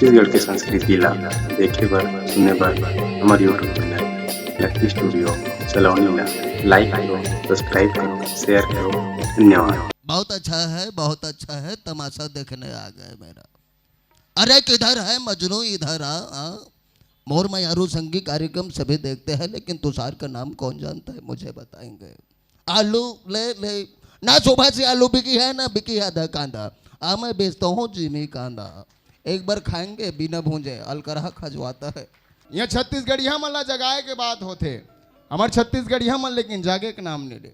छत्तीसगढ़ के संस्कृति ला देखे बर सुने बर हमारे यूट्यूब चैनल लकी स्टूडियो सलोनी ला लाइक करो, सब्सक्राइब करो, शेयर करो। धन्यवाद। बहुत अच्छा है, तमाशा देखने आ गए मेरा। अरे किधर है मजनू, इधर आ। मोर मयारू संगीत कार्यक्रम सभी देखते हैं, लेकिन तुषार का नाम कौन जानता है, मुझे बताएंगे। आलू ले ले ना, सुबह से आलू बिकी है ना बिकी है आधा कांदा। मैं बेचता हूँ जिमी कांदा, एक बार खाएंगे बिना भूंजे, अलकरहा खजवाता है। यहाँ छत्तीसगढ़िया मन ला जगाए के बात होते, हमारे छत्तीसगढ़िया मन लेकिन जागे के नाम नहीं ले।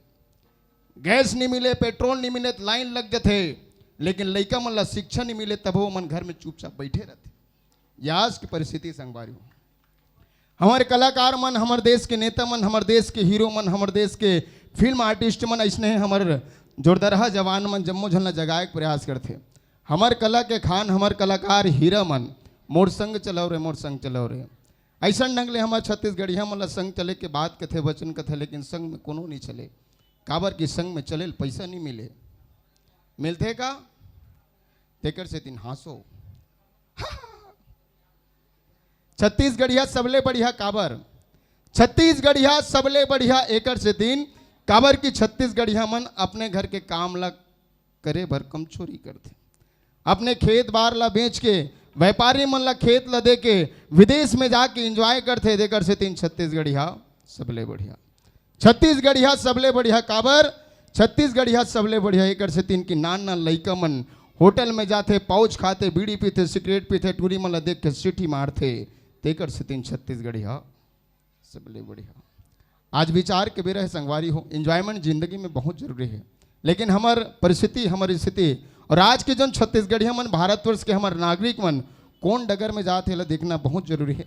गैस नहीं मिले, पेट्रोल नहीं मिले, लाइन लग जाते, लेकिन लइका मन ला शिक्षा नहीं मिले, तब वो मन घर में चुपचाप बैठे रहते। याज की परिस्थिति संगवारी हो। हमारे कलाकार मन, हमारे देश के नेता मन, हमारे देश के हीरो मन, हमारे देश के फिल्म आर्टिस्ट मन ऐसने हमारे जोरदारहा जवान मन जम्मो झन ला जगाए के प्रयास करते। हमार कला के खान, हमार कलाकार हीरा मन मोर संग चलाओ रे, मोर संग चलाओ रे। ऐसा ढंग ले हमारे छत्तीसगढ़िया मन ला संग चले के बात कथे, वचन कथे, लेकिन संग में कोनो नहीं चले। काबर की संग में चले पैसा नहीं मिले, मिलते का तेकर से तीन हासो। छत्तीसगढ़िया सबले बढ़िया काबर, छत्तीसगढ़िया सबले बढ़िया एकर से तीन काबर की छत्तीसगढ़िया मन अपने घर के काम ला करे भर कम चोरी करते। अपने खेत बार ला बेच के, व्यापारी मन ला खेत ला दे के विदेश में जाके एंजॉय करते। देकर से तीन छत्तीसगढ़िया सबले बढ़िया, छत्तीसगढ़िया सबले बढ़िया काबर, छत्तीसगढ़िया सबले बढ़िया एकर से तीन की नान नान लइका मन होटल में जाते, पाउच खाते, बीड़ी पीते, सिगरेट पीते, टूरी मन ला देख के सीटी मारते। तेकर से तीन छत्तीसगढ़िया सबले बढ़िया। आज विचार के बेरा है संगवारी हो, एंजॉयमेंट जिंदगी में बहुत जरूरी है, लेकिन हमार परिस्थिति, हमारी स्थिति और आज के जन छत्तीसगढ़िया मन, भारतवर्ष के हमारे नागरिक मन कौन डगर में जाते ला देखना बहुत जरूरी है।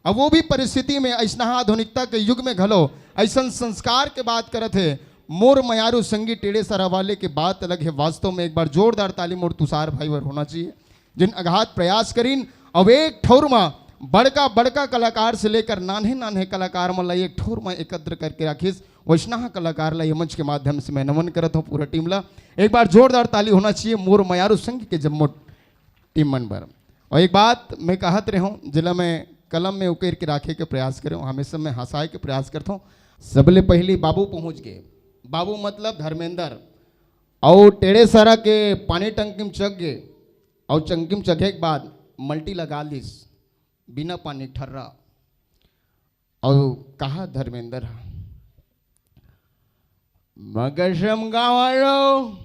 अब वो भी परिस्थिति में ऐसा आधुनिकता के युग में घलो ऐसा संस्कार के बात करते है। मोर मयारू संगी टेढ़े सरा वाले के बात अलग है। वास्तव में एक बार जोरदार ताली मोर तुषार भाई वर होना चाहिए, जिन अगाध प्रयास करीन। अब एक ठौर में बड़का बड़का कलाकार से लेकर नान्हे नान्हे कलाकार मन ला एक ठौर में एकत्र करके राखिस। वैष्णव कलाकार ला ये मंच के माध्यम से मैं नमन करता हूँ पूरा टीम ला। एक बार जोरदार ताली होना चाहिए मोर मयारू संघ के जम्मो टीम मन पर। और एक बात मैं कहत रहा हूँ, जिला में कलम में उकेर के राखे के प्रयास करे हूँ, हमेशा मैं हंसाए के प्रयास करता हूँ। सबले पहली बाबू पहुँच गए, बाबू मतलब धर्मेंद्र, और टेढ़े सारा के पानी टंकी में चग गए, और टंकी में चगे के बाद मल्टी लगा लीस बिना पानी ठर्रा, और कहा धर्मेंद्र मगर गाँव वालों,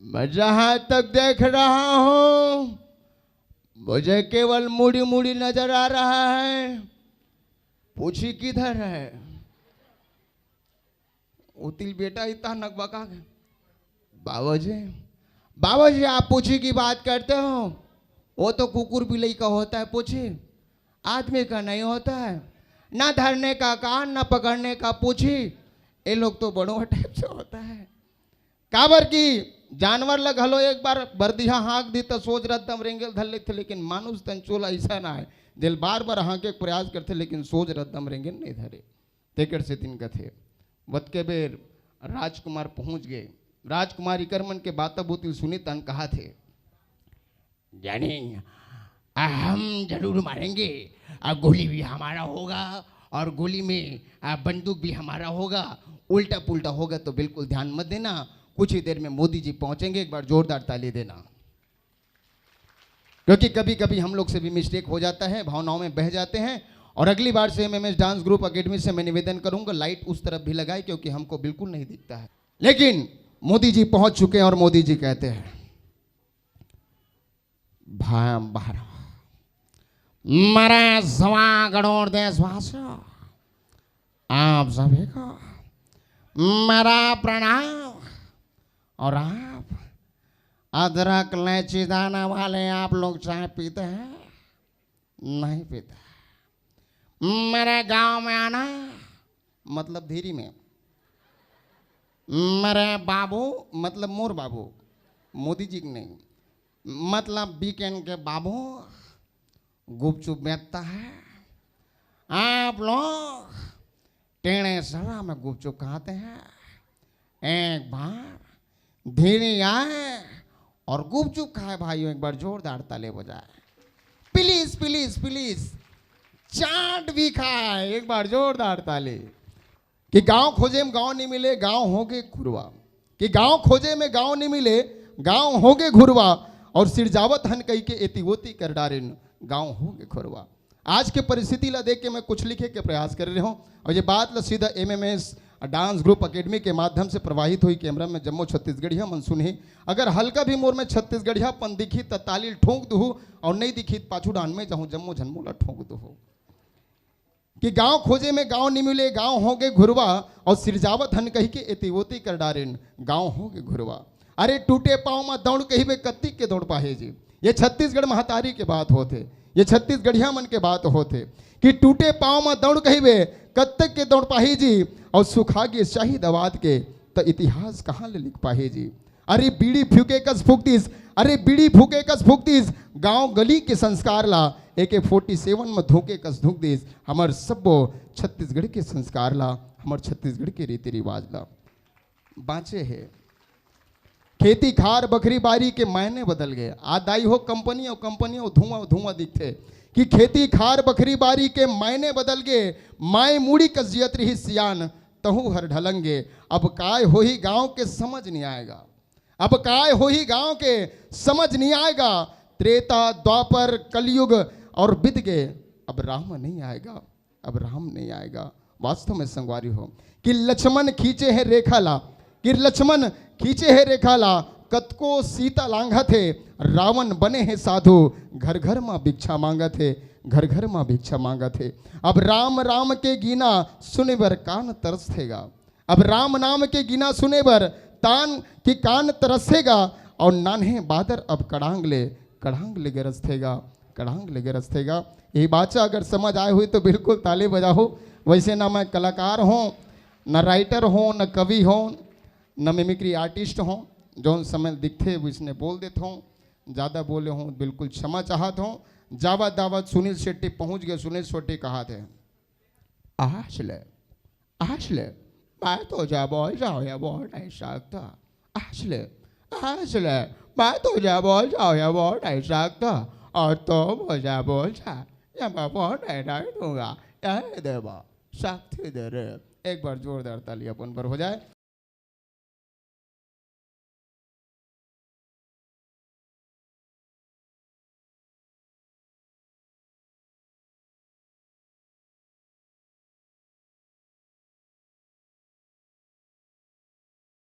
मैं जहाँ तक देख रहा हूँ मुझे केवल मुड़ी मुड़ी नजर आ रहा है, पूछी किधर है। उतिल बेटा इतना नकबा का, बाबा जी आप पूछी की बात करते हो, वो तो कुकुर बिल्ली का होता है, पूछी आदमी का नहीं होता है। ना धरने का कान, ना पकड़ने का पूछी, ये लोग तो बड़ों टाइप से होता है। काबर की जानवर लग हलो एक बार बर्दिया हाँक दी तो सोच रहा दम रेंगल धर लेते, लेकिन मानुष तंचोला ऐसा ना है, दिल बार बार हाँके प्रयास करते, लेकिन सोच रहा दम रेंगल नहीं धरे। तेकर से दिन कथे वत के बेर राजकुमार पहुंच गए। राजकुमारी करमन के बाता बुतिल सुनी तन कहा थे, जाने हम जरूर मारेंगे, गोली भी हमारा होगा और गोली में बंदूक भी हमारा होगा, उल्टा पुल्टा होगा तो बिल्कुल ध्यान मत देना। कुछ ही देर में मोदी जी पहुंचेंगे, एक बार जोरदार ताली देना, क्योंकि कभी कभी हम लोग से भी मिस्टेक हो जाता है, भावनाओं में बह जाते हैं। और अगली बार से एमएमएस डांस ग्रुप एकेडमी से मैं निवेदन करूंगा लाइट उस तरफ भी लगाए, क्योंकि हमको बिल्कुल नहीं दिखता है। लेकिन मोदी जी पहुंच चुके हैं और मोदी जी कहते हैं, मेरे 1.25 करोड़ देशवासियों, आप सभी को मेरा प्रणाम। और आप अदरक इलायची दाना वाले आप लोग चाय पीते हैं? नहीं पीते। मेरे गांव में आना मतलब धीरी में, मेरे बाबू मतलब मोर बाबू, मोदी जी की नहीं, मतलब वीकेंड के बाबू गुपचुप बेचता है। आप लोग टेढ़े सरा में गुपचुप खाते हैं, एक बार धीरे आए और गुपचुप खाए भाइयों, एक बार जोरदार ताली बजाए। प्लीज प्लीज प्लीज चाट भी खाए। एक बार जोरदार ताली। कि गांव खोजे में गांव नहीं मिले, गांव होगे घुरवा। कि गांव खोजे में गांव नहीं मिले, गांव होगे घुरवा। और सिरजावत हन कही के एतिवोती कर डारिन, गांव होगे घुरवा। आज के परिस्थिति ला देख के मैं कुछ लिखे के प्रयास कर रहा हूँ और ये बात ला सीधा एमएमएस डांस ग्रुप एकेडमी के माध्यम से प्रवाहित हुई। कैमरा में जम्मू छत्तीसगढ़िया मन सुनही। अगर हल्का भी मोर में छत्तीसगढ़िया पन दिखी तो ताली ठोंक दू और नहीं दिखी पाछू डांड में जाऊँ जम्मू झन्मू ला ठोंक दू। कि गांव खोजे में गांव नहीं मिले, गांव होगे घुरवा। और सिरजावत हन कही के एतिवोती कर डारिन, गांव होगे घुरवा। अरे टूटे पाँव में दौड़ कही बे कत्ती के दौड़ पाहे जी। ये छत्तीसगढ़ महतारी के बात होते, ये छत्तीसगढ़िया मन के बात होते। कि टूटे पाँव में दौड़ कही बे कत्तक के दौड़ पाही जी। और सुखागे शाही दवाद के तो इतिहास कहाँ ले लिख पाहे जी। अरे बीड़ी फूके कस फूकतीस, अरे बीड़ी फूके कस फूकतीस, गांव गली के संस्कार ला AK-47 में धोके कस धुक दीस। हमार सबो छत्तीसगढ़ के संस्कार ला, हमार छत्तीसगढ़ के रीति रिवाज ला बाँचे है। खेती खार बकरी बारी के मायने बदल गए। आदाई हो कंपनियों धुआं धुआं दिखते। कि खेती खार बकरी बारी के मायने बदल गए। माए मूड़ी कजियत रही सियान, तहु हर ढलंगे। अब काय हो ही गांव के समझ नहीं आएगा, अब काय हो ही गांव के समझ नहीं आएगा। त्रेता द्वापर कलयुग और बीत गए, अब राम नहीं आएगा, अब राम नहीं आएगा। वास्तव में संगवारी हो कि लक्ष्मण खींचे है रेखा ला, कि लक्ष्मण खींचे है रेखा ला। कतको सीता लांघा थे, रावण बने हैं साधु। घर घर माँ भिक्षा मांगा थे, घर घर माँ भिक्षा मांगा थे। अब राम राम के गीना सुने बर कान तरसेगा, अब राम नाम के गीना सुने बर तान की कान तरसेगा। और नान्हे बादर अब कड़ांग ले गरजतेगा, कड़ांग ले गरजतेगा। यही बाचा अगर समझ आए हुई तो बिल्कुल ताली बजाओ। वैसे ना मैं कलाकार हूँ, न राइटर हूँ, न कवि हूँ, न मिमिक्री आर्टिस्ट हूँ। जो समय दिखते इसने बोल देता हूँ, ज़्यादा बोले हूँ बिल्कुल क्षमा चाहता हूँ। जावत दावत सुनील शेट्टी पहुँच गए। सुनील शेट्टी कहा थे आशले मैं तो जा बोल जाओ या बोल नहीं सकता। आशले मैं तो जा बोल जाओ या बोल नहीं सकता। और तो मुझे बोल जा या मैं बोल नहीं दूंगा। देवा शक्ति दे रे। एक बार जोरदार ताली अपन पर हो जाए।